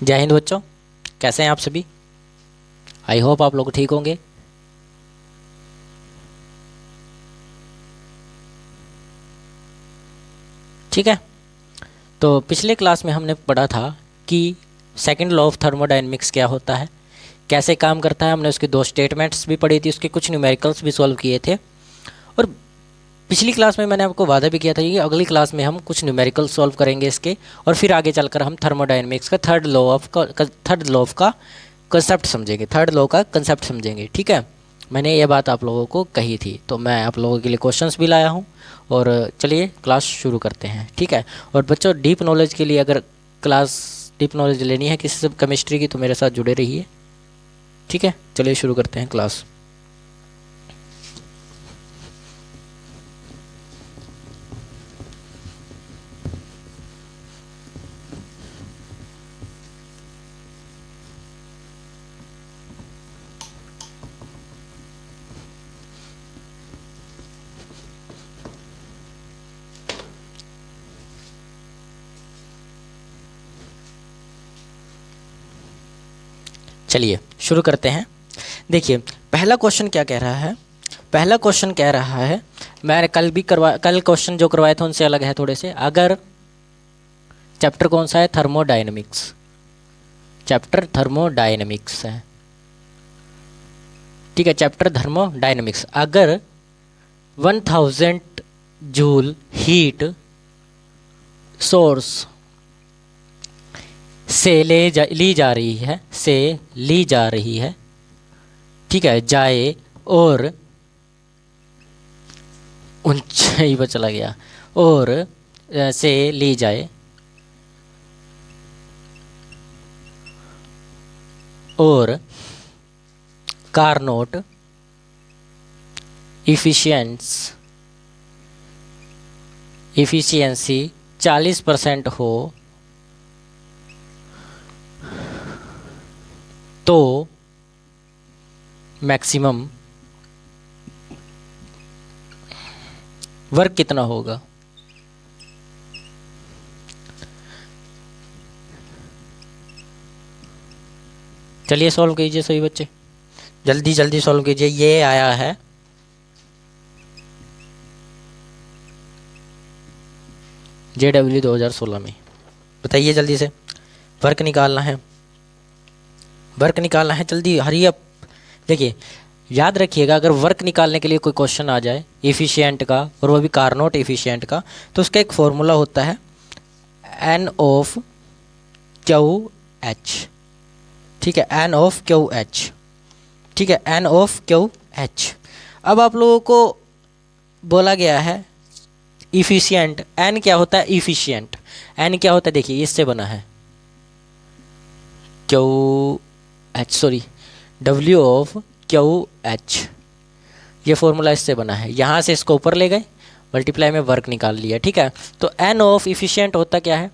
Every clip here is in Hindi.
जय हिंद बच्चों, कैसे हैं आप सभी। आई होप आप लोग ठीक होंगे। ठीक है, तो पिछले क्लास में हमने पढ़ा था कि सेकंड लॉ ऑफ थर्मोडायनेमिक्स क्या होता है, कैसे काम करता है। हमने उसकी दो स्टेटमेंट्स भी पढ़ी थी, उसके कुछ न्यूमेरिकल्स भी सॉल्व किए थे। और पिछली क्लास में मैंने आपको वादा भी किया था कि अगली क्लास में हम कुछ न्यूमेरिकल सॉल्व करेंगे इसके, और फिर आगे चलकर हम थर्मोडायनेमिक्स का थर्ड लॉ ऑफ का कंसेप्ट समझेंगे, थर्ड लॉ का कंसेप्ट समझेंगे। ठीक है, मैंने ये बात आप लोगों को कही थी, तो मैं आप लोगों के लिए क्वेश्चंस भी लाया हूँ। और चलिए क्लास शुरू करते हैं। ठीक है, और बच्चों डीप नॉलेज के लिए अगर क्लास डीप नॉलेज लेनी है किसी से केमिस्ट्री की, तो मेरे साथ जुड़े रहिए। ठीक है, चलिए शुरू करते हैं क्लास। चलिए शुरू करते हैं। देखिए पहला क्वेश्चन क्या कह रहा है। पहला क्वेश्चन कह रहा है, मैंने कल क्वेश्चन जो करवाए थे उनसे अलग है थोड़े से। अगर चैप्टर कौन सा है, थर्मोडायनेमिक्स, चैप्टर थर्मोडायनेमिक्स है। ठीक है, चैप्टर थर्मोडायनेमिक्स। अगर 1000 जूल हीट सोर्स से ली जा रही है, से ली जा रही है, ठीक है, जाए और ऊंचाई पर चला गया, और से ली जाए और कारनोट इफिशियंसी 40% हो तो मैक्सिमम वर्क कितना होगा। चलिए सॉल्व कीजिए सभी बच्चे, जल्दी जल्दी सॉल्व कीजिए। ये आया है JW 2016 में। बताइए जल्दी से, वर्क निकालना है, वर्क निकालना है, जल्दी हरी अप। देखिए याद रखिएगा, अगर वर्क निकालने के लिए कोई क्वेश्चन आ जाए एफिशिएंट का, और वो भी कारनोट एफिशिएंट का, तो उसका एक फॉर्मूला होता है एन ऑफ क्यू एच। ठीक है, एन ऑफ क्यू एच। ठीक है, एन ऑफ क्यू एच। अब आप लोगों को बोला गया है इफिशिएंट, एन क्या होता है, इफिशिएंट एन क्या होता है, देखिए इससे बना है Q H, sorry W of Q H, ये फॉर्मूला इससे बना है। यहाँ से इसको ऊपर ले गए, मल्टीप्लाई में वर्क निकाल लिया। ठीक है, तो एन ऑफ इफिशिएंट होता क्या है,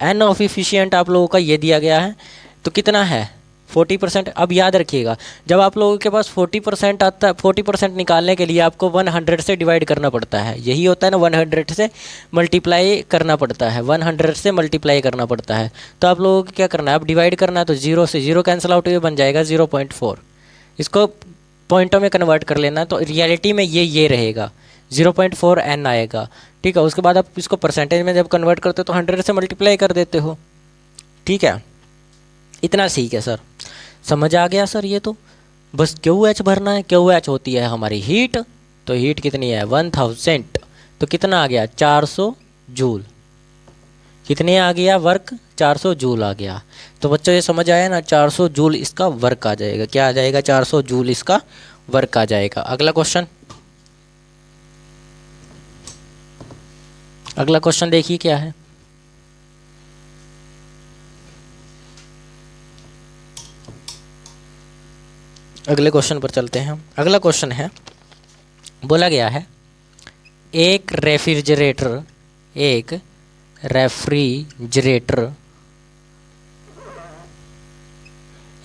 एन ऑफ इफिशिएंट आप लोगों का ये दिया गया है, तो कितना है 40%। अब याद रखिएगा, जब आप लोगों के पास 40% आता है, 40% निकालने के लिए आपको 100 से डिवाइड करना पड़ता है। यही होता है ना, 100 से मल्टीप्लाई करना पड़ता है, 100 से मल्टीप्लाई करना पड़ता है। तो आप लोगों को क्या करना है, अब डिवाइड करना है, तो 0 से 0 कैंसिल आउट हुए, बन जाएगा 0.4। इसको पॉइंटों में कन्वर्ट कर लेना, तो रियलिटी में ये रहेगा 0.4 n आएगा। ठीक है, उसके बाद आप इसको परसेंटेज में जब कन्वर्ट करते हो तो 100 से मल्टीप्लाई कर देते हो। ठीक है, इतना ठीक है सर, समझ आ गया सर। ये तो बस क्यू एच भरना है। क्यू एच होती है हमारी हीट, तो हीट कितनी है 1000, तो कितना आ गया 400 जूल। कितने आ गया वर्क, 400 जूल आ गया। तो बच्चों ये समझ आया ना, 400 जूल इसका वर्क आ जाएगा। क्या आ जाएगा, 400 जूल इसका वर्क आ जाएगा। अगला क्वेश्चन, अगला क्वेश्चन देखिए क्या है। अगले क्वेश्चन पर चलते हैं हम। अगला क्वेश्चन है, बोला गया है एक रेफ्रिजरेटर, एक रेफ्रिजरेटर,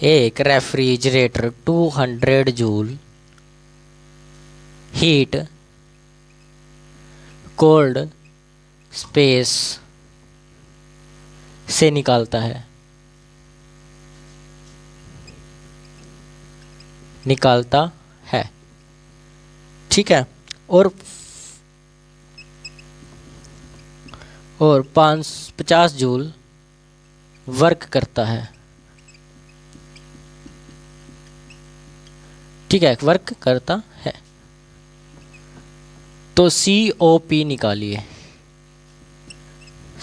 एक refrigerator 200 joule heat cold space से निकालता है। निकालता है, ठीक है। और 50 जूल वर्क करता है, ठीक है, वर्क करता है। तो COP निकालिए,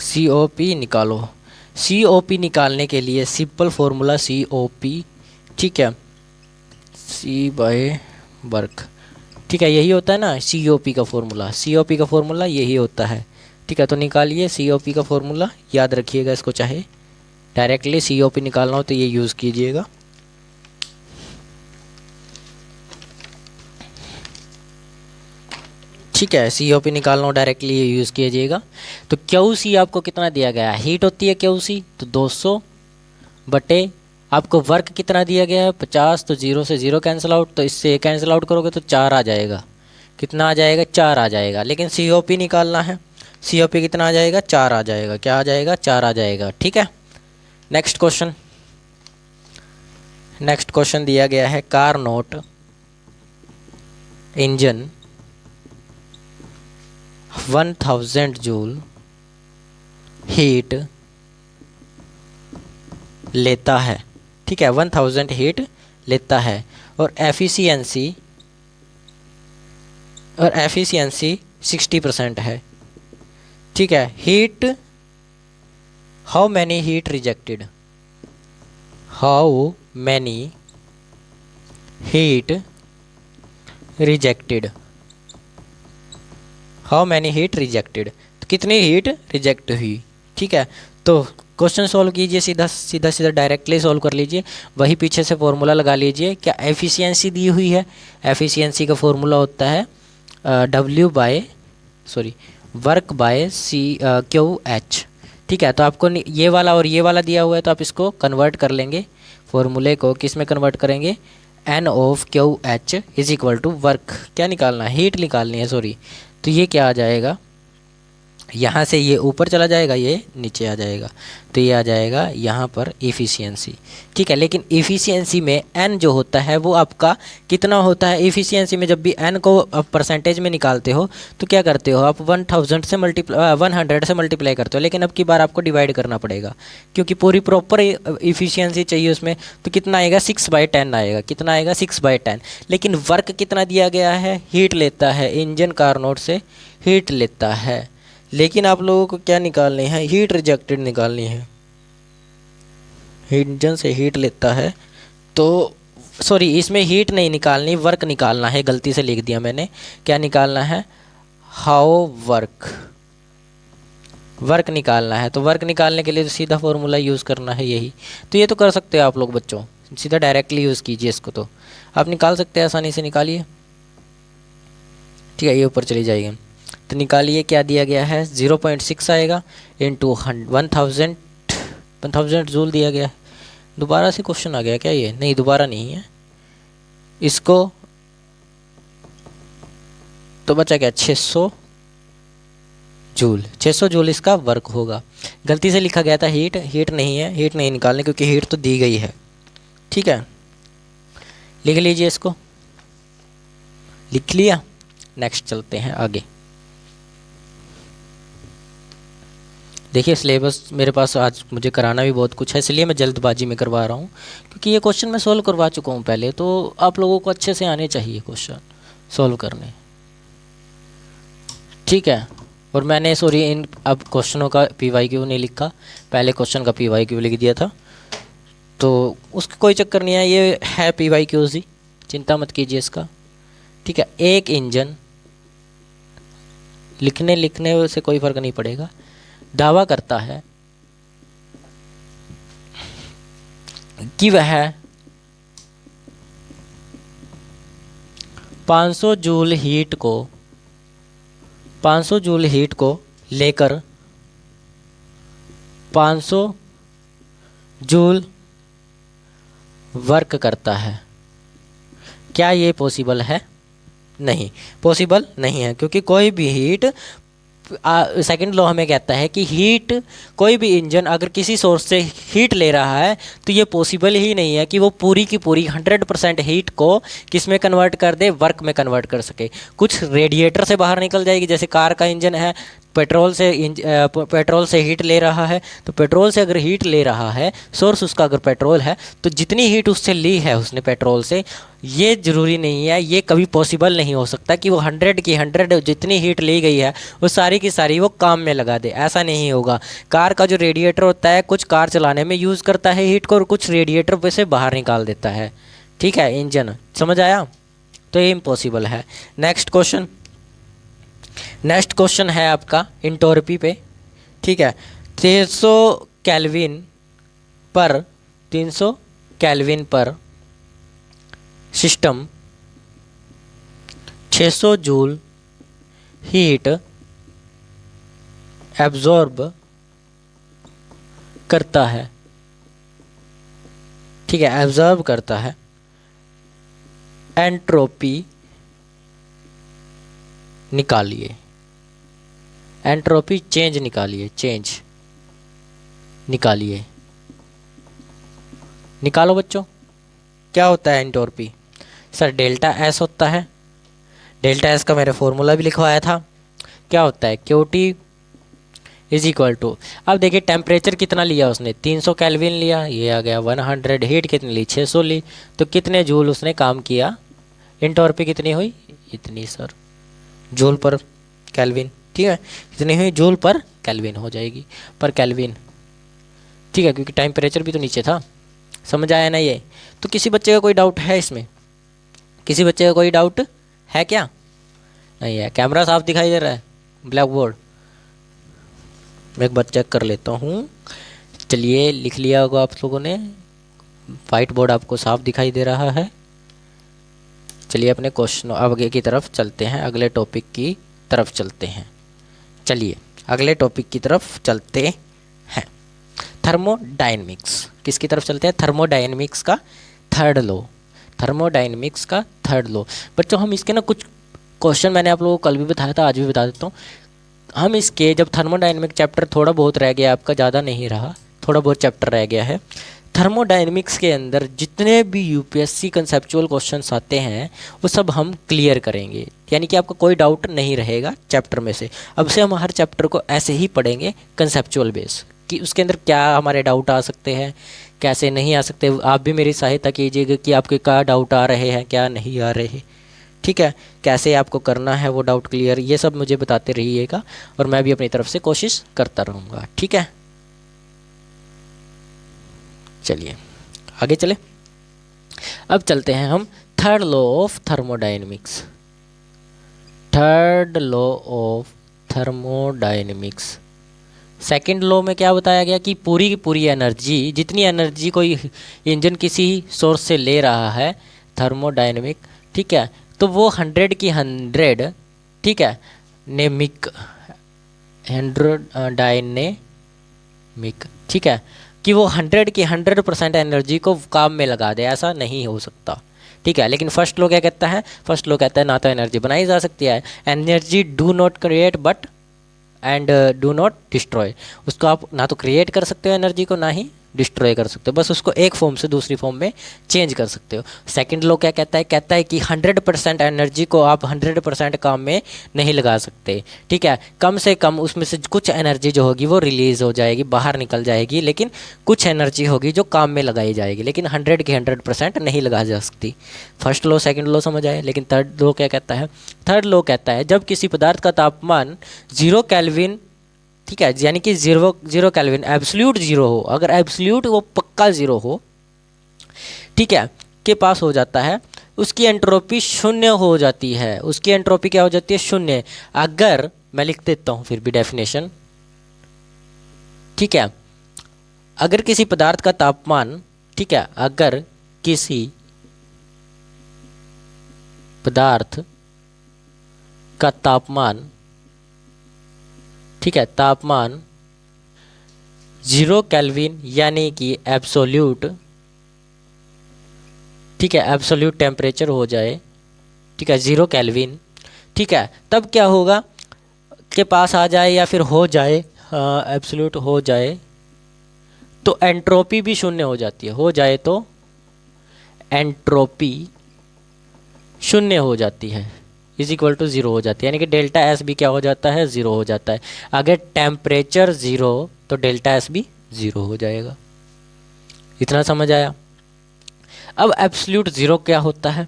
COP निकालो। COP निकालने के लिए सिंपल फॉर्मूला COP, ठीक है, C बाय वर्क, ठीक है, यही होता है ना COP का फॉर्मूला, COP का फॉर्मूला यही होता है, ठीक है। तो निकालिए COP का फॉर्मूला, याद रखिएगा इसको, चाहे डायरेक्टली COP निकालना हो तो ये यूज़ कीजिएगा। ठीक है, COP निकालना हो डायरेक्टली ये यूज़ कीजिएगा। तो QC आपको कितना दिया गया है, हीट होती है QC, तो 200 बटे आपको वर्क कितना दिया गया है 50, तो 0 से 0 कैंसिल आउट, तो इससे कैंसिल आउट करोगे तो 4 आ जाएगा। कितना आ जाएगा, 4 आ जाएगा। लेकिन COP निकालना है, COP कितना आ जाएगा, 4 आ जाएगा। क्या आ जाएगा, 4 आ जाएगा, ठीक है। नेक्स्ट क्वेश्चन दिया गया है car note engine 1000 joule heat लेता है, ठीक है, 1000 हीट लेता है, और एफिशिएंसी 60% है, ठीक है। Heat, how many heat rejected, how many heat rejected, how many heat rejected, तो कितनी हीट रिजेक्ट हुई, ठीक है। तो क्वेश्चन सॉल्व कीजिए, सीधा डायरेक्टली सॉल्व कर लीजिए, वही पीछे से फॉर्मूला लगा लीजिए। क्या एफिशिएंसी दी हुई है, एफिशिएंसी का फॉर्मूला होता है वर्क बाय QH, ठीक है। तो आपको ये वाला और ये वाला दिया हुआ है, तो आप इसको कन्वर्ट कर लेंगे, फॉर्मूले को किस में कन्वर्ट करेंगे, N of QH is equal to work, क्या निकालना है, हीट निकालनी है, सॉरी। तो ये क्या आ जाएगा, यहाँ से ये ऊपर चला जाएगा, ये नीचे आ जाएगा, तो ये आ जाएगा यहाँ पर एफिशिएंसी, ठीक है। लेकिन एफिशिएंसी में n जो होता है वो आपका कितना होता है, एफिशिएंसी में जब भी n को आप परसेंटेज में निकालते हो तो क्या करते हो आप 100 से मल्टीप्लाई करते हो, लेकिन अब की बार आपको डिवाइड करना पड़ेगा क्योंकि पूरी प्रॉपर एफिशिएंसी चाहिए उसमें। तो कितना आएगा, 6/10 आएगा, कितना आएगा, 6/10। लेकिन वर्क कितना दिया गया है, हीट लेता है, इंजन कार नोट से हीट लेता है, लेकिन आप लोगों को क्या निकालनी है, हीट रिजेक्टेड निकालनी है, इंजन से हीट लेता है। तो सॉरी, इसमें हीट नहीं निकालनी, वर्क निकालना है, गलती से लिख दिया मैंने। क्या निकालना है, हाउ वर्क निकालना है। तो वर्क निकालने के लिए तो सीधा फॉर्मूला यूज़ करना है यही। तो ये तो कर सकते हो आप लोग बच्चों, सीधा डायरेक्टली यूज़ कीजिए इसको, तो आप निकाल सकते हैं, आसानी से निकालिए, ठीक है। ये ऊपर चली जाएगी, तो निकालिए क्या दिया गया है, 0.6 आएगा इंटू 1000 जूल दिया गया है। दोबारा से क्वेश्चन आ गया क्या, ये नहीं, दोबारा नहीं है, इसको तो बचा क्या, 600 जूल इसका वर्क होगा। गलती से लिखा गया था हीट नहीं है, हीट नहीं निकालने क्योंकि हीट तो दी गई है, ठीक है। लिख लीजिए इसको, लिख लिया। नेक्स्ट चलते हैं आगे। देखिए सिलेबस मेरे पास आज मुझे कराना भी बहुत कुछ है, इसलिए मैं जल्दबाजी में करवा रहा हूँ क्योंकि ये क्वेश्चन मैं सोल्व करवा चुका हूँ पहले, तो आप लोगों को अच्छे से आने चाहिए क्वेश्चन सोल्व करने, ठीक है। और मैंने सॉरी इन अब क्वेश्चनों का PYQ नहीं लिखा, पहले क्वेश्चन का PYQ लिख दिया था, तो उसका कोई चक्कर नहीं है, ये है PYQ ही, चिंता मत कीजिए इसका, ठीक है। एक इंजन, लिखने से कोई फ़र्क नहीं पड़ेगा, दावा करता है कि वह 500 जूल हीट को लेकर 500 जूल वर्क करता है। क्या ये पॉसिबल है, नहीं, पॉसिबल नहीं है, क्योंकि कोई भी हीट सेकंड लॉ हमें कहता है कि हीट, कोई भी इंजन अगर किसी सोर्स से हीट ले रहा है तो ये पॉसिबल ही नहीं है कि वो पूरी की पूरी 100% हीट को किस में कन्वर्ट कर दे, वर्क में कन्वर्ट कर सके। कुछ रेडिएटर से बाहर निकल जाएगी, जैसे कार का इंजन है, पेट्रोल से हीट ले रहा है, तो पेट्रोल से अगर हीट ले रहा है, सोर्स उसका अगर पेट्रोल है, तो जितनी हीट उससे ली है उसने पेट्रोल से, ये ज़रूरी नहीं है, ये कभी पॉसिबल नहीं हो सकता कि वो 100 की 100 जितनी हीट ली गई है वो सारी की सारी वो काम में लगा दे, ऐसा नहीं होगा। कार का जो रेडिएटर होता है, कुछ कार चलाने में यूज़ करता है हीट को और कुछ रेडिएटर पे से बाहर निकाल देता है, ठीक है, इंजन, समझ आया? तो ये इम्पॉसिबल है। नेक्स्ट क्वेश्चन है आपका इंटोरपी पे, ठीक है। 300 केल्विन पर सिस्टम 600 जूल हीट एब्जॉर्ब करता है, ठीक है, एब्जॉर्ब करता है। एंट्रोपी निकालिए, एंट्रोपी चेंज निकालिए। निकालो बच्चों, क्या होता है एंट्रोपी? सर डेल्टा एस होता है, डेल्टा एस का मैंने फॉर्मूला भी लिखवाया था। क्या होता है? क्यूटी इज इक्वल टू, अब देखिए टेम्परेचर कितना लिया उसने, 300 केल्विन लिया, ये आ गया 100, हीट कितनी ली, 600 ली, तो कितने जूल उसने काम किया, एंट्रोपी कितनी हुई, इतनी सर, जूल पर केल्विन, ठीक है, कितनी हुई, जूल पर केल्विन हो जाएगी, पर केल्विन, ठीक है, क्योंकि टेम्परेचर भी तो नीचे था। समझ आया ना ये? तो किसी बच्चे का कोई डाउट है इसमें? किसी बच्चे का कोई डाउट है क्या? नहीं है। कैमरा साफ दिखाई दे रहा है, ब्लैक बोर्ड, मैं एक बार चेक कर लेता हूँ। चलिए, लिख लिया होगा आप लोगों ने, वाइट बोर्ड आपको साफ दिखाई दे रहा है। चलिए अपने क्वेश्चन आगे की तरफ चलते हैं, अगले टॉपिक की तरफ चलते हैं। चलिए अगले टॉपिक की तरफ चलते हैं, थर्मोडायनेमिक्स। किसकी तरफ चलते हैं? थर्मोडायनेमिक्स का थर्ड लॉ, थर्मोडायनेमिक्स का थर्ड लॉ। बच्चों हम इसके ना कुछ क्वेश्चन मैंने आप लोगों को कल भी बताया था, आज भी बता देता हूँ। हम इसके जब थर्मोडायनेमिक चैप्टर थोड़ा बहुत रह गया आपका, ज़्यादा नहीं रहा, थोड़ा बहुत चैप्टर रह गया है। थर्मोडायनेमिक्स के अंदर जितने भी यूपीएससी कंसेप्चुअल क्वेश्चंस आते हैं वो सब हम क्लियर करेंगे, यानी कि आपका कोई डाउट नहीं रहेगा चैप्टर में से। अब से हम हर चैप्टर को ऐसे ही पढ़ेंगे कंसेप्चुअल बेस, कि उसके अंदर क्या हमारे डाउट आ सकते हैं, कैसे नहीं आ सकते। आप भी मेरी सहायता कीजिएगा कि आपके क्या डाउट आ रहे हैं, क्या नहीं आ रहे, ठीक है, कैसे आपको करना है वो डाउट क्लियर, ये सब मुझे बताते रहिएगा और मैं भी अपनी तरफ से कोशिश करता रहूँगा, ठीक है। चलिए आगे चले, अब चलते हैं हम third law of thermodynamics. Third law of thermodynamics, second law में क्या बताया गया कि पूरी की पूरी एनर्जी, जितनी एनर्जी कोई इंजन किसी सोर्स से ले रहा है थर्मोडायनेमिक, ठीक है, तो वो 100 की 100, ठीक है, नेमिक 100 डायनेमिक, ठीक है, कि वो 100 की 100% एनर्जी को काम में लगा दे, ऐसा नहीं हो सकता, ठीक है। लेकिन फर्स्ट लॉ क्या कहता है? फर्स्ट लॉ कहता है ना तो एनर्जी बनाई जा सकती है, energy do not create but and do not destroy, उसको आप ना तो क्रिएट कर सकते हो एनर्जी को, ना ही डिस्ट्रॉय कर सकते हो, बस उसको एक फॉर्म से दूसरी फॉर्म में चेंज कर सकते हो। सेकंड लॉ क्या कहता है? कहता है कि 100% एनर्जी को आप 100% काम में नहीं लगा सकते, ठीक है, कम से कम उसमें से कुछ एनर्जी जो होगी वो रिलीज हो जाएगी, बाहर निकल जाएगी, लेकिन कुछ एनर्जी होगी जो काम में लगाई जाएगी, लेकिन 100 की 100% नहीं लगा जा सकती। फर्स्ट लॉ सेकंड लॉ समझ आए। लेकिन थर्ड लॉ क्या कहता है? थर्ड लॉ कहता है जब किसी पदार्थ का तापमान 0 केल्विन, ठीक है, यानी कि 0 केल्विन एब्सोल्यूट 0 हो, अगर एब्सोल्यूट वो पक्का 0 हो, ठीक है, के पास हो जाता है, उसकी एंट्रोपी शून्य हो जाती है। उसकी एंट्रोपी क्या हो जाती है? शून्य। अगर मैं लिख देता हूं फिर भी डेफिनेशन, ठीक है, अगर किसी पदार्थ का तापमान, ठीक है, अगर किसी पदार्थ का तापमान, ठीक है, तापमान 0 केल्विन यानी कि एब्सोल्यूट, ठीक है, एब्सोल्यूट टेम्परेचर हो जाए, ठीक है, 0 केल्विन, ठीक है, तब क्या होगा? के पास आ जाए या फिर हो जाए, एब्सोल्यूट हो जाए, तो एंट्रोपी भी शून्य हो जाती है। हो जाए तो एंट्रोपी शून्य हो जाती है, इज इक्वल टू ज़ीरो हो जाती है, यानी कि डेल्टा एस भी क्या हो जाता है, ज़ीरो हो जाता है। अगर टेम्परेचर ज़ीरो तो डेल्टा एस भी ज़ीरो हो जाएगा। इतना समझ आया। अब एब्सोल्यूट ज़ीरो क्या होता है?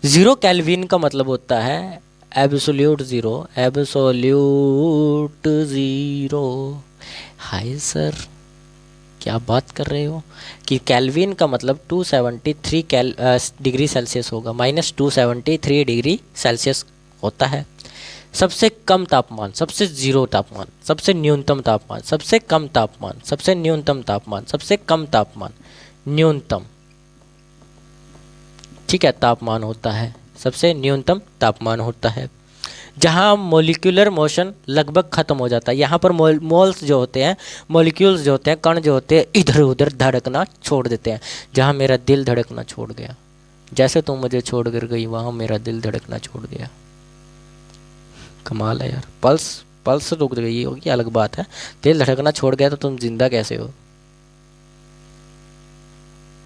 ज़ीरो केल्विन का मतलब होता है absolute zero, absolute zero. Hi sir, क्या बात कर रहे हो कि केल्विन का मतलब 273 डिग्री सेल्सियस होगा, -273 डिग्री सेल्सियस होता है। सबसे कम तापमान, सबसे ज़ीरो तापमान, सबसे न्यूनतम तापमान, सबसे कम तापमान, सबसे न्यूनतम तापमान, सबसे कम तापमान, न्यूनतम, ठीक है, तापमान होता है, सबसे न्यूनतम तापमान होता है, जहाँ मोलिकुलर मोशन लगभग ख़त्म हो जाता है। यहाँ पर मोल्स जो होते हैं, मोलिक्यूल्स जो होते हैं, कण जो होते हैं, इधर उधर धड़कना छोड़ देते हैं। जहाँ मेरा दिल धड़कना छोड़ गया, जैसे तुम मुझे छोड़ कर गई, वहाँ मेरा दिल धड़कना छोड़ गया। कमाल है यार। पल्स रुक गई होगी अलग बात है, दिल धड़कना छोड़ गया तो तुम जिंदा कैसे हो?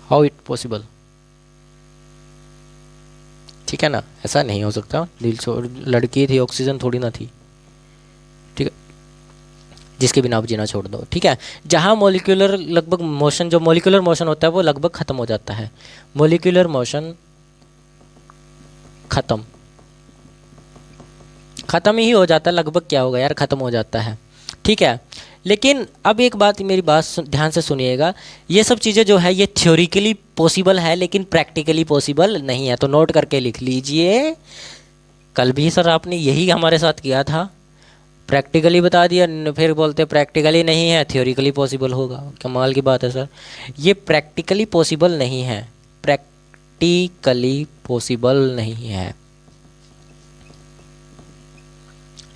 How it possible? ठीक है ना, ऐसा नहीं हो सकता। दिल छोड़, लड़की थी, ऑक्सीजन थोड़ी ना थी, ठीक है, जिसके बिना आप जीना छोड़ दो। ठीक है, जहाँ मोलिकुलर लगभग मोशन, जो मोलिकुलर मोशन होता है वो लगभग ख़त्म हो जाता है। मोलिकुलर मोशन ख़त्म ही हो जाता है, लगभग क्या होगा यार, ख़त्म हो जाता है। ठीक है, लेकिन अब एक बात, मेरी बात ध्यान से सुनिएगा, ये सब चीज़ें जो है ये थ्योरिकली पॉसिबल है लेकिन प्रैक्टिकली पॉसिबल नहीं है। तो नोट करके लिख लीजिए, कल भी सर आपने यही हमारे साथ किया था, प्रैक्टिकली बता दिया, फिर बोलते प्रैक्टिकली नहीं है, थ्योरिकली पॉसिबल होगा। कमाल की बात है सर, ये प्रैक्टिकली पॉसिबल नहीं है, प्रैक्टिकली पॉसिबल नहीं है,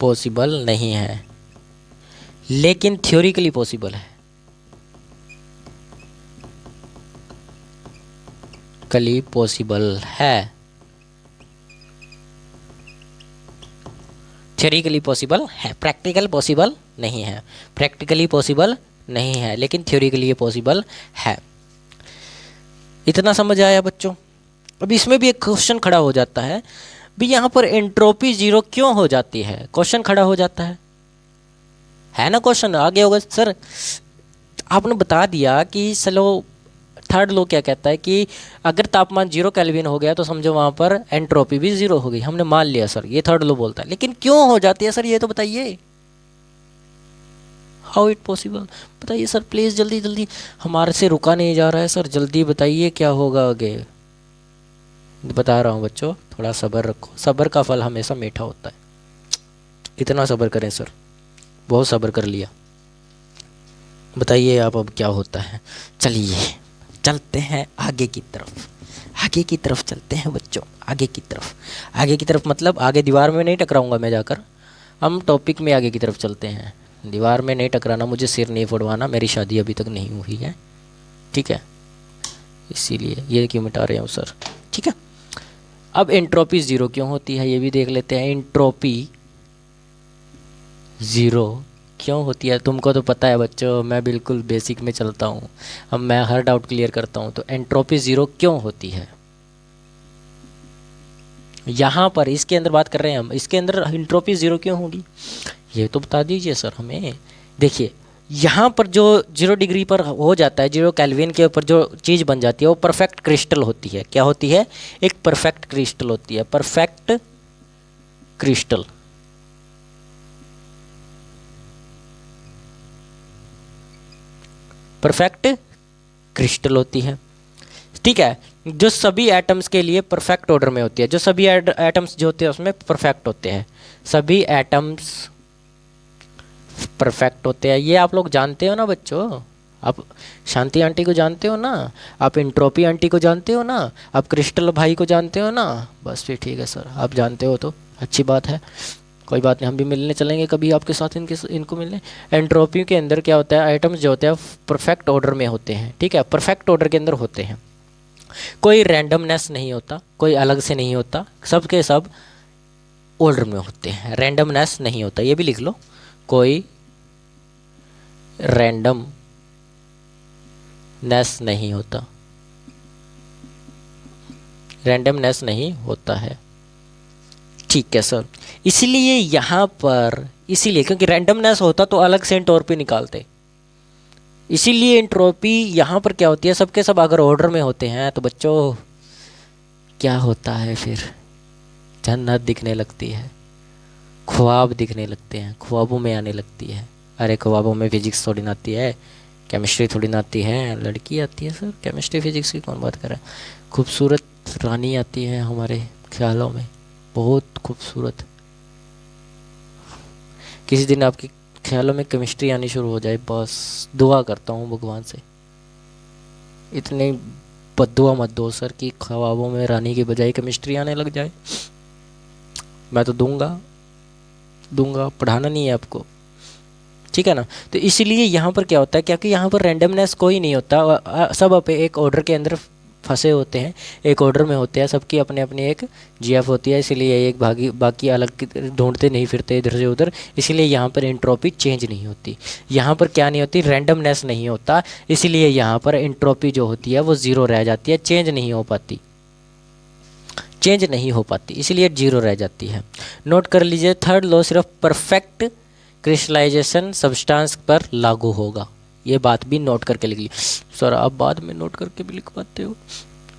पॉसिबल नहीं है, लेकिन थ्योरिकली पॉसिबल है। कली पॉसिबल है, थ्योरिकली पॉसिबल है, प्रैक्टिकल पॉसिबल नहीं है। प्रैक्टिकली पॉसिबल नहीं है लेकिन थ्योरिकली ये पॉसिबल है। इतना समझ आया बच्चों? अब इसमें भी एक क्वेश्चन खड़ा हो जाता है, भी यहाँ पर एंट्रोपी ज़ीरो क्यों हो जाती है? क्वेश्चन खड़ा हो जाता है ना? क्वेश्चन आगे होगा सर, आपने बता दिया कि चलो थर्ड लॉ क्या कहता है कि अगर तापमान 0 केल्विन हो गया तो समझो वहाँ पर एंट्रोपी भी 0 हो गई, हमने मान लिया सर, ये थर्ड लॉ बोलता है। लेकिन क्यों हो जाती है सर, ये तो बताइए, हाउ इट पॉसिबल, बताइए सर प्लीज़, जल्दी जल्दी, हमारे से रुका नहीं जा रहा है सर, जल्दी बताइए क्या होगा आगे। बता रहा हूँ बच्चों, थोड़ा सब्र रखो, सब्र का फल हमेशा मीठा होता है। इतना सब्र करें सर, बहुत सब्र कर लिया। बताइए आप अब क्या होता है। चलिए चलते हैं आगे की तरफ, आगे की तरफ चलते हैं बच्चों, आगे की तरफ। आगे की तरफ मतलब आगे दीवार में नहीं टकराऊंगा मैं जाकर, हम टॉपिक में आगे की तरफ चलते हैं। दीवार में नहीं टकराना, मुझे सिर नहीं फोड़वाना, मेरी शादी अभी तक नहीं हुई है, ठीक है, इसीलिए ये क्यों मिटा रहे हो सर। ठीक है, अब एंट्रोपी ज़ीरो क्यों होती है ये भी देख लेते हैं। एंट्रोपी ज़ीरो क्यों होती है? तुमको तो पता है बच्चों, मैं बिल्कुल बेसिक में चलता हूँ, अब मैं हर डाउट क्लियर करता हूँ। तो एंट्रोपी ज़ीरो क्यों होती है यहाँ पर, इसके अंदर बात कर रहे हैं हम, इसके अंदर एंट्रोपी ज़ीरो क्यों होगी ये तो बता दीजिए सर हमें। देखिए यहाँ पर जो 0 डिग्री पर हो जाता है, 0 केल्विन के ऊपर जो चीज़ बन जाती है वो परफेक्ट क्रिस्टल होती है। क्या होती है? एक परफेक्ट क्रिस्टल होती है, परफेक्ट क्रिस्टल। परफेक्ट क्रिस्टल होती है, ठीक है, जो सभी एटम्स के लिए परफेक्ट ऑर्डर में होती है, जो सभी एटम्स जो होते हैं उसमें परफेक्ट होते हैं, सभी एटम्स परफेक्ट होते हैं। ये आप लोग जानते हो ना बच्चों, आप शांति आंटी को जानते हो ना, आप एंट्रोपी आंटी को जानते हो ना, आप क्रिस्टल भाई को जानते हो ना, बस फिर ठीक है सर, आप जानते हो तो अच्छी बात है, कोई बात नहीं, हम भी मिलने चलेंगे कभी आपके साथ, इनको मिलने। एंट्रोपी के अंदर क्या होता है, आइटम्स जो होते हैं परफेक्ट ऑर्डर में होते हैं, ठीक है, परफेक्ट ऑर्डर के अंदर होते हैं, कोई रैंडमनेस नहीं होता, कोई अलग से नहीं होता, सब के सब ऑर्डर में होते हैं, रैंडमनेस नहीं होता। ये भी लिख लो, कोई रैंडमनेस नहीं होता, रैंडमनेस नहीं होता है। ठीक है सर, इसलिए यहाँ पर, इसीलिए क्योंकि रैंडमनेस होता तो अलग से एंट्रोपी निकालते, इसीलिए एंट्रोपी यहाँ पर क्या होती है, सबके सब अगर ऑर्डर में होते हैं तो बच्चों क्या होता है फिर, जन्नत दिखने लगती है, ख्वाब दिखने लगते हैं, ख्वाबों में आने लगती है। अरे ख्वाबों में फिजिक्स थोड़ी ना आती है, केमिस्ट्री थोड़ी ना आती है, लड़की आती है सर, केमिस्ट्री फिजिक्स की कौन बात कर रहा है। खूबसूरत रानी आती है हमारे ख्यालों में, बहुत खूबसूरत। किसी दिन आपके ख्यालों में केमिस्ट्री आनी शुरू हो जाए, बस दुआ करता हूँ भगवान से, इतनी बद्दुआ मत दो सर कि ख्वाबों में रानी की बजाय केमिस्ट्री आने लग जाए। मैं तो दूंगा, पढ़ाना नहीं है आपको, ठीक है ना। तो इसीलिए यहाँ पर क्या होता है, क्योंकि यहाँ पर रैंडमनेस कोई नहीं होता, सब अपने एक ऑर्डर के अंदर फंसे होते हैं, एक ऑर्डर में होते हैं, सबकी अपने अपनी एक जीएफ होती है, इसीलिए एक बाकी अलग ढूंढते नहीं फिरते इधर से उधर, इसीलिए यहाँ पर एंट्रोपी चेंज नहीं होती। यहाँ पर क्या नहीं होती, रैंडमनेस नहीं होता, इसीलिए यहाँ पर एंट्रोपी जो होती है वो ज़ीरो रह जाती है, चेंज नहीं हो पाती, इसीलिए जीरो रह जाती है। नोट कर लीजिए, थर्ड लॉ सिर्फ परफेक्ट क्रिस्टलाइजेशन सब्सटेंस पर लागू होगा, ये बात भी नोट करके लिख ली। सर आप बाद में नोट करके भी लिख पाते हो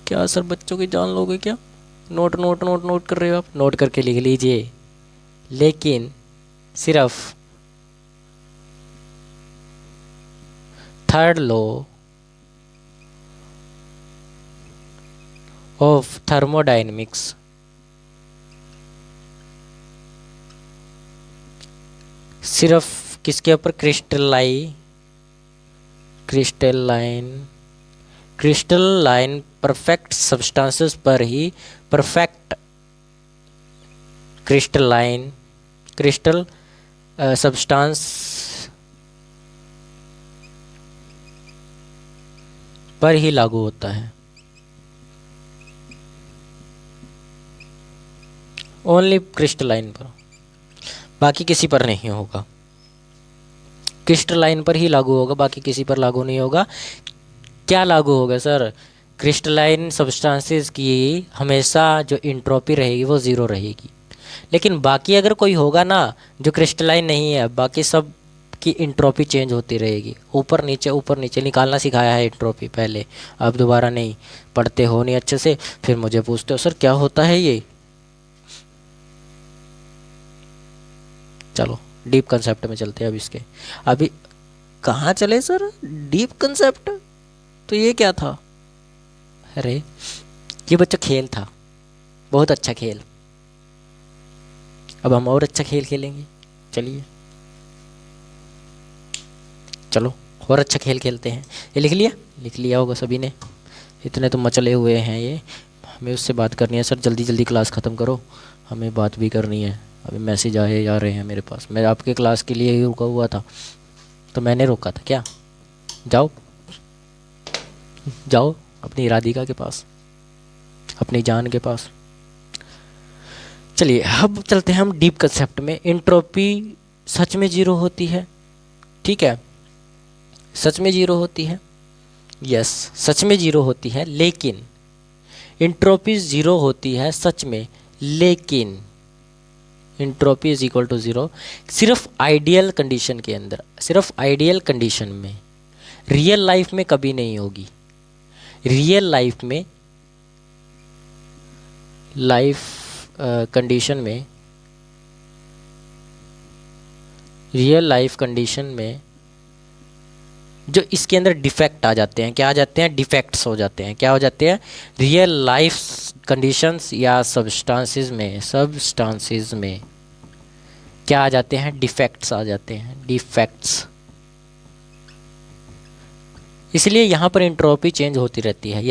क्या सर, बच्चों की जान लोगे क्या, नोट कर रहे हो आप, नोट करके लिख लीजिए, लेकिन सिर्फ थर्ड लॉ ऑफ थर्मोडायनेमिक्स सिर्फ किसके ऊपर, क्रिस्टलाइन परफेक्ट सब्सटेंसेस पर ही, परफेक्ट क्रिस्टल सब्सटेंस पर ही लागू होता है, ओनली क्रिस्टलाइन पर, बाकी किसी पर नहीं होगा। क्रिस्टलाइन पर ही लागू होगा, बाकी किसी पर लागू नहीं होगा। क्या लागू होगा सर, क्रिस्टलाइन सब्सटेंसेस की हमेशा जो एंट्रोपी रहेगी वो ज़ीरो रहेगी, लेकिन बाकी अगर कोई होगा ना जो क्रिस्टलाइन नहीं है, बाकी सब की एंट्रोपी चेंज होती रहेगी, ऊपर नीचे निकालना सिखाया है एंट्रोपी पहले, अब दोबारा नहीं, पढ़ते हो नहीं अच्छे से, फिर मुझे पूछते हो सर क्या होता है ये। चलो डीप कंसेप्ट में चलते हैं अब इसके, अभी कहाँ चले सर, डीप कंसेप्ट, तो ये क्या था, अरे ये बच्चा खेल था, बहुत अच्छा खेल, अब हम और अच्छा खेल खेलेंगे, चलिए चलो और अच्छा खेल खेलते हैं। ये लिख लिया होगा सभी ने, इतने तो मचले हुए हैं ये, हमें उससे बात करनी है सर, जल्दी जल्दी क्लास ख़त्म करो, हमें बात भी करनी है, अभी मैसेज आए जा रहे हैं मेरे पास, मैं आपके क्लास के लिए ही रुका हुआ था, तो मैंने रोका था क्या, जाओ अपनी राधिका के पास, अपनी जान के पास। चलिए अब चलते हैं हम डीप कंसेप्ट में। एंट्रोपी सच में जीरो होती है, ठीक है, सच में जीरो होती है, यस सच में जीरो होती है, लेकिन एंट्रोपी जीरो होती है सच में, लेकिन entropy is equal to zero सिर्फ आइडियल कंडीशन के अंदर, सिर्फ आइडियल कंडीशन में, रियल लाइफ में कभी नहीं होगी। रियल लाइफ में, रियल लाइफ कंडीशन में जो इसके अंदर डिफेक्ट आ जाते हैं, क्या आ जाते हैं, डिफेक्ट्स हो जाते हैं, क्या हो जाते हैं, रियल लाइफ कंडीशंस या सब्सटेंसेस में क्या आ जाते हैं, डिफेक्ट्स आ जाते हैं, डिफेक्ट्स। इसलिए यहाँ पर एंट्रोपी चेंज होती रहती है,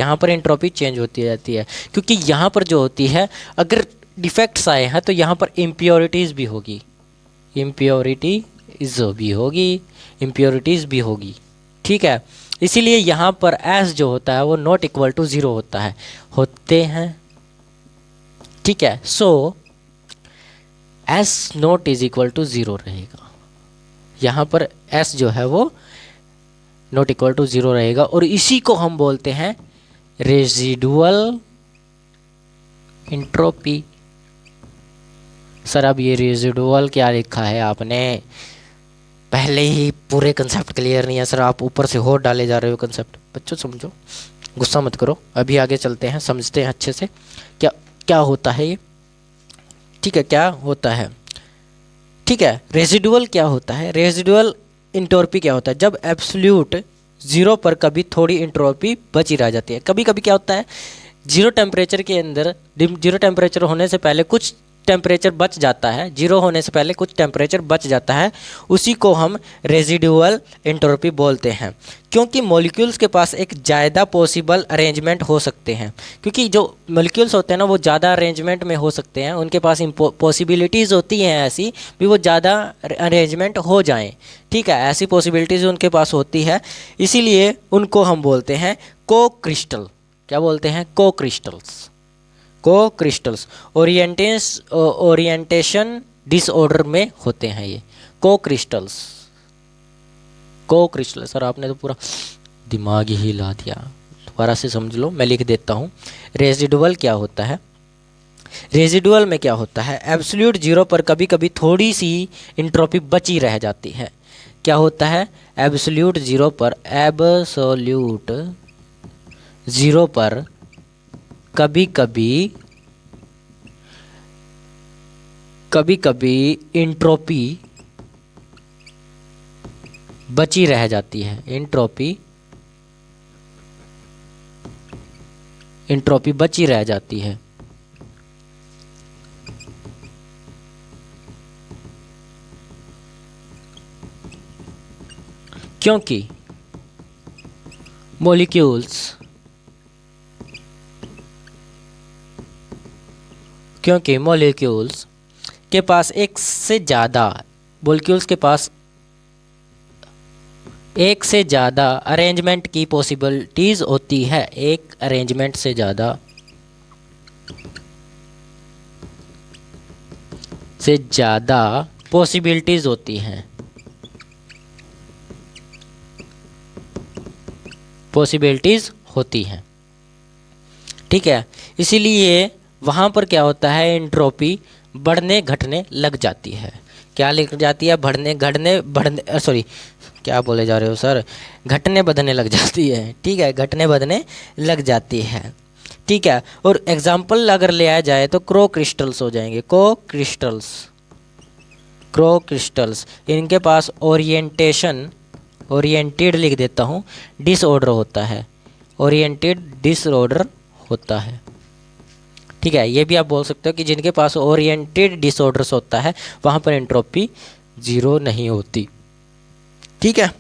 क्योंकि यहाँ पर जो होती है, अगर डिफेक्ट्स आए हैं तो यहाँ पर इम्प्योरिटीज़ भी होगी, ठीक है। इसीलिए यहाँ पर एस जो होता है वो नॉट इक्वल टू ज़ीरो होते हैं, ठीक है। So S naught is equal to zero रहेगा। यहाँ पर एस जो है वो नॉट इक्वल टू ज़ीरो रहेगा और इसी को हम बोलते हैं रेजिडुअल इंट्रोपी। सर अब ये रेजिडुअल क्या लिखा है आपने, पहले ही पूरे कंसेप्ट क्लियर नहीं है सर, आप ऊपर से और डाले जा रहे हो कंसेप्ट। बच्चों समझो, गुस्सा मत करो, अभी आगे चलते हैं, समझते हैं अच्छे से क्या क्या होता है ये। ठीक है, क्या होता है, ठीक है। रेजिडुअल क्या होता है, रेजिडुअल इंट्रोपी क्या होता है, जब एब्सोल्यूट ज़ीरो पर कभी थोड़ी इंट्रोपी बची रह जाती है। कभी कभी क्या होता है, जीरो टेम्परेचर के अंदर, जीरो टेम्परेचर होने से पहले कुछ टेम्परेचर बच जाता है, जीरो होने से पहले कुछ टेम्परेचर बच जाता है, उसी को हम रेजिडुअल एंट्रोपी बोलते हैं। क्योंकि मॉलिक्यूल्स के पास एक ज़्यादा पॉसिबल अरेंजमेंट हो सकते हैं, क्योंकि जो मॉलिक्यूल्स होते हैं ना वो ज़्यादा अरेंजमेंट में हो सकते हैं, उनके पास पॉसिबिलिटीज़ होती हैं ऐसी भी वो ज़्यादा अरेंजमेंट हो जाएं। ठीक है, ऐसी पॉसिबिलिटीज़ उनके पास होती है, इसीलिए उनको हम बोलते हैं को क्रिस्टल। क्या बोलते हैं, को क्रिस्टल्स। को क्रिस्टल्स ओरिएंटेशन डिसऑर्डर में होते हैं ये को क्रिस्टल्स। को क्रिस्टल सर आपने तो पूरा दिमाग ही हिला दिया, दोबारा से समझ लो, मैं लिख देता हूँ। रेजिडुअल क्या होता है, रेजिडुअल में क्या होता है, एब्सोल्यूट जीरो पर कभी कभी थोड़ी सी इंट्रोपी बची रह जाती है। क्या होता है, एब्सोल्यूट जीरो पर, एब्सोल्यूट जीरो पर कभी कभी इंट्रोपी बची रह जाती है, इंट्रोपी बची रह जाती है। क्योंकि मॉलिक्यूल्स के पास एक से ज़्यादा अरेंजमेंट की पॉसिबिलिटीज़ होती है, एक अरेंजमेंट से ज़्यादा पॉसिबिलिटीज़ होती हैं, ठीक है। इसीलिए वहाँ पर क्या होता है, एंट्रोपी बढ़ने घटने लग जाती है। क्या लग जाती है, बढ़ने सॉरी क्या बोले जा रहे हो सर, घटने बढ़ने लग जाती है। ठीक है, घटने बढ़ने लग जाती है। ठीक है, और एग्जाम्पल अगर ले आया जाए तो क्रो क्रिस्टल्स हो जाएंगे, क्रो क्रिस्टल्स इनके पास ओरिएंटेड लिख देता हूँ, डिसऑर्डर होता है। ठीक है, ये भी आप बोल सकते हो कि जिनके पास ओरिएंटेड डिसऑर्डर्स होता है वहाँ पर एंट्रोपी ज़ीरो नहीं होती। ठीक है,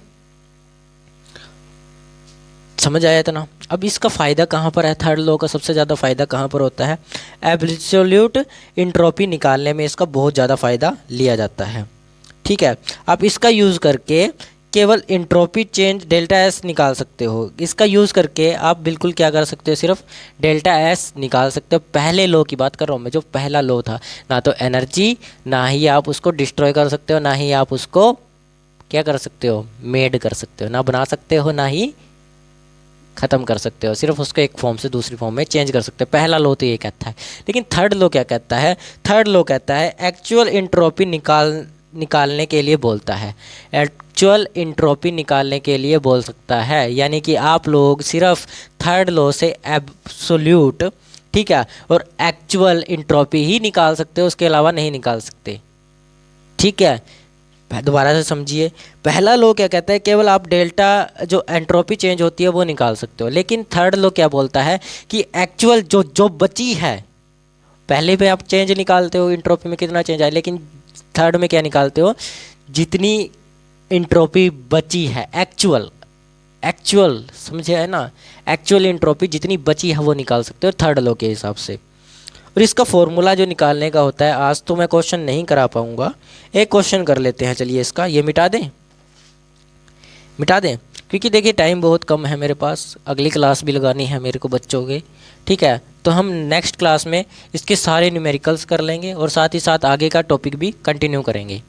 समझ आया था ना। अब इसका फ़ायदा कहाँ पर है, थर्ड लॉ का सबसे ज़्यादा फ़ायदा कहाँ पर होता है, एब्सोल्यूट इंट्रोपी निकालने में इसका बहुत ज़्यादा फ़ायदा लिया जाता है। ठीक है, आप इसका यूज़ करके केवल इंट्रोपी चेंज डेल्टा एस निकाल सकते हो। इसका यूज़ करके आप बिल्कुल क्या कर सकते हो, सिर्फ डेल्टा एस निकाल सकते हो। पहले लॉ की बात कर रहा हूँ मैं, जो पहला लॉ था, ना तो एनर्जी, ना ही आप उसको डिस्ट्रॉय कर सकते हो, ना ही आप उसको क्या कर सकते हो, मेड कर सकते हो, ना बना सकते हो, ना ही ख़त्म कर सकते हो, सिर्फ उसको एक फॉर्म से दूसरी फॉर्म में चेंज कर सकते हो। पहला लॉ तो ये कहता है, लेकिन थर्ड लॉ क्या कहता है, थर्ड लॉ कहता है एक्चुअल इंट्रोपी निकालने के लिए बोलता है, एक्चुअल इंट्रोपी निकालने के लिए बोल सकता है। यानी कि आप लोग सिर्फ थर्ड लॉ से एब्सोल्यूट, ठीक है, और एक्चुअल इंट्रोपी ही निकाल सकते हो, उसके अलावा नहीं निकाल सकते। ठीक है, दोबारा से समझिए, पहला लॉ क्या कहता है, केवल आप डेल्टा जो एंट्रोपी चेंज होती है वो निकाल सकते हो, लेकिन थर्ड लॉ क्या बोलता है कि एक्चुअल जो बची है, पहले पे आप चेंज निकालते हो इंट्रोपी में कितना चेंज आया, लेकिन थर्ड में क्या निकालते हो, जितनी इंट्रोपी बची है, एक्चुअल समझे है ना, एक्चुअल इंट्रोपी जितनी बची है वो निकाल सकते हो थर्ड लॉ के हिसाब से। और इसका फॉर्मूला जो निकालने का होता है, आज तो मैं क्वेश्चन नहीं करा पाऊँगा, एक क्वेश्चन कर लेते हैं, चलिए इसका ये मिटा दें, क्योंकि क्योंकि देखिए टाइम बहुत कम है मेरे पास, अगली क्लास भी लगानी है मेरे को बच्चों के, ठीक है। तो हम नेक्स्ट क्लास में इसके सारे न्यूमेरिकल्स कर लेंगे और साथ ही साथ आगे का टॉपिक भी कंटिन्यू करेंगे,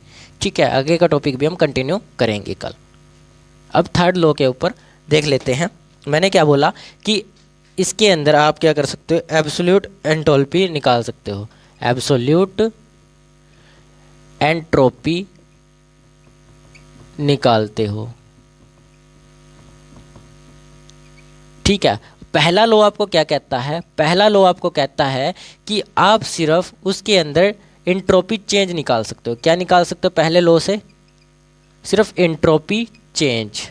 ठीक है। आगे का टॉपिक भी हम कंटिन्यू करेंगे कल। अब थर्ड लॉ के ऊपर देख लेते हैं। मैंने क्या बोला कि इसके अंदर आप क्या कर सकते हो, एब्सोल्यूट एंट्रोपी निकाल सकते हो, एब्सोल्यूट एंट्रोपी निकालते हो, ठीक है। पहला लॉ आपको क्या कहता है, पहला लॉ आपको कहता है कि आप सिर्फ उसके अंदर एंट्रोपी चेंज निकाल सकते हो। क्या निकाल सकते हो पहले लॉ से, सिर्फ एंट्रोपी चेंज,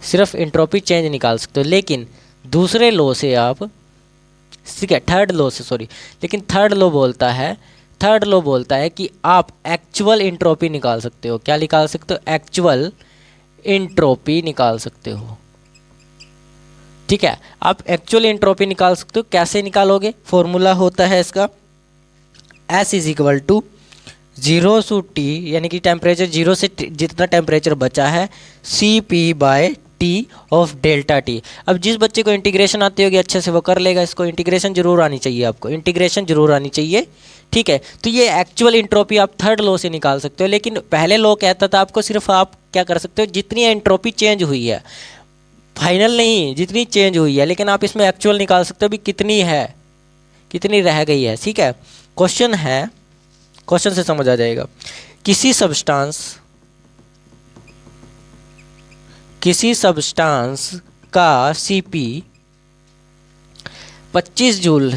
सिर्फ एंट्रोपी चेंज निकाल सकते हो। लेकिन दूसरे लॉ से आप, ठीक है, थर्ड लॉ से, सॉरी, लेकिन थर्ड लॉ बोलता है, थर्ड लॉ बोलता है कि आप एक्चुअल एंट्रोपी निकाल सकते हो। क्या निकाल सकते हो, एक्चुअल एंट्रोपी निकाल सकते हो, ठीक है। आप एक्चुअल एंट्रोपी निकाल सकते हो। कैसे निकालोगे, फॉर्मूला होता है इसका S is equal to 0 to T, यानी कि टेम्परेचर 0 से जितना टेम्परेचर बचा है, CP/T ऑफ डेल्टा T। अब जिस बच्चे को इंटीग्रेशन आती होगी अच्छे से वो कर लेगा, इसको इंटीग्रेशन जरूर आनी चाहिए, आपको इंटीग्रेशन जरूर आनी चाहिए, ठीक है। तो ये एक्चुअल एंट्रोपी आप थर्ड लॉ से निकाल सकते हो। लेकिन पहले लॉ कहता था आपको सिर्फ आप क्या कर सकते हो, जितनी एंट्रोपी चेंज हुई है, फाइनल नहीं, जितनी चेंज हुई है, लेकिन आप इसमें एक्चुअल निकाल सकते हो भी कितनी है, कितनी रह गई है, ठीक है। क्वेश्चन है, क्वेश्चन से समझ आ जाएगा। किसी सब्सटेंस का Cp 25 जूल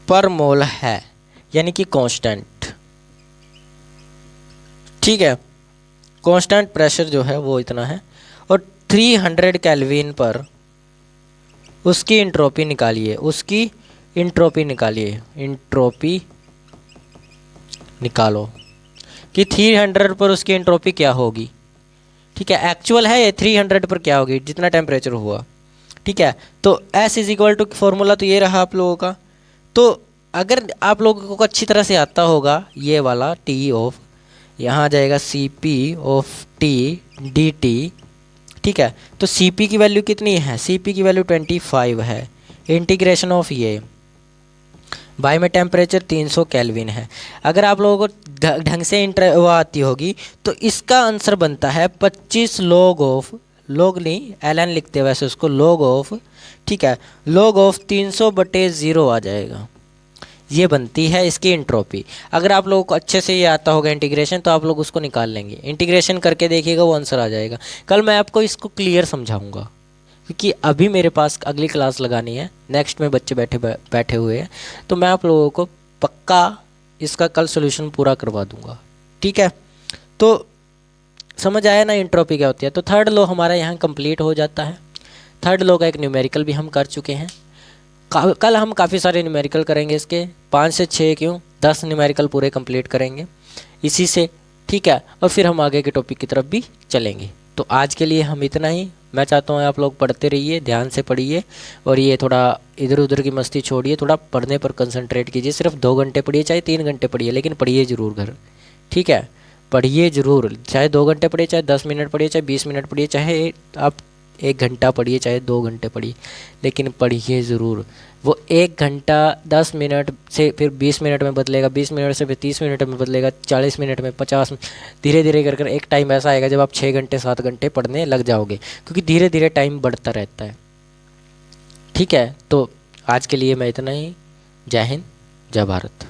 पर मोल है, यानी कि कांस्टेंट, ठीक है। कांस्टेंट प्रेशर जो है वो इतना है, और 300 केल्विन पर उसकी एंट्रोपी निकालिए, उसकी एंट्रोपी निकालिए, एंट्रोपी निकालो कि 300 पर उसकी एंट्रोपी क्या होगी, ठीक है। एक्चुअल है ये 300 पर क्या होगी, जितना टेम्परेचर हुआ, ठीक है। तो S is equal to, formula तो ये रहा आप लोगों का। तो अगर आप लोगों को अच्छी तरह से आता होगा ये वाला T ऑफ, यहाँ आ जाएगा CP ऑफ T dt, ठीक है। तो Cp की वैल्यू कितनी है, Cp की वैल्यू 25 है, इंटीग्रेशन ऑफ ये बाय में टेम्परेचर 300 केल्विन है। अगर आप लोगों को ढंग से वो आती होगी तो इसका आंसर बनता है 25 log ऑफ, log नहीं ln लिखते हैं वैसे उसको, log ऑफ, ठीक है, log ऑफ 300/0 आ जाएगा, ये बनती है इसकी एंट्रोपी। अगर आप लोगों को अच्छे से ये आता होगा इंटीग्रेशन तो आप लोग उसको निकाल लेंगे, इंटीग्रेशन करके देखिएगा वो आंसर आ जाएगा। कल मैं आपको इसको क्लियर समझाऊंगा, क्योंकि अभी मेरे पास अगली क्लास लगानी है, नेक्स्ट में बच्चे बैठे हुए हैं, तो मैं आप लोगों को पक्का इसका कल सोल्यूशन पूरा करवा दूंगा, ठीक है। तो समझ आया ना एंट्रोपी क्या होती है। तो थर्ड लॉ हमारा यहाँ कंप्लीट हो जाता है। थर्ड लॉ का एक न्यूमेरिकल भी हम कर चुके हैं। कल हम काफ़ी सारे न्यूमेरिकल करेंगे, इसके 5 से 6 क्यों 10 न्यूमेरिकल पूरे कंप्लीट करेंगे इसी से, ठीक है। और फिर हम आगे के टॉपिक की तरफ भी चलेंगे। तो आज के लिए हम इतना ही। मैं चाहता हूँ आप लोग पढ़ते रहिए, ध्यान से पढ़िए, और ये थोड़ा इधर उधर की मस्ती छोड़िए, थोड़ा पढ़ने पर कंसंट्रेट कीजिए। सिर्फ 2 घंटे पढ़िए, चाहे 3 घंटे पढ़िए, लेकिन पढ़िए ज़रूर घर, ठीक है। पढ़िए ज़रूर, चाहे 2 घंटे पढ़िए, चाहे 10 मिनट पढ़िए, चाहे 20 मिनट पढ़िए, चाहे आप 1 घंटा पढ़िए, चाहे 2 घंटे पढ़िए, लेकिन पढ़िए ज़रूर। वो 1 घंटा 10 मिनट से फिर 20 मिनट में बदलेगा, 20 मिनट से फिर 30 मिनट में बदलेगा, 40 मिनट में, 50 में, धीरे धीरे कर एक टाइम ऐसा आएगा जब आप 6 घंटे 7 घंटे पढ़ने लग जाओगे, क्योंकि धीरे धीरे टाइम बढ़ता रहता है, ठीक है। तो आज के लिए मैं इतना ही। जय हिंद, जय भारत।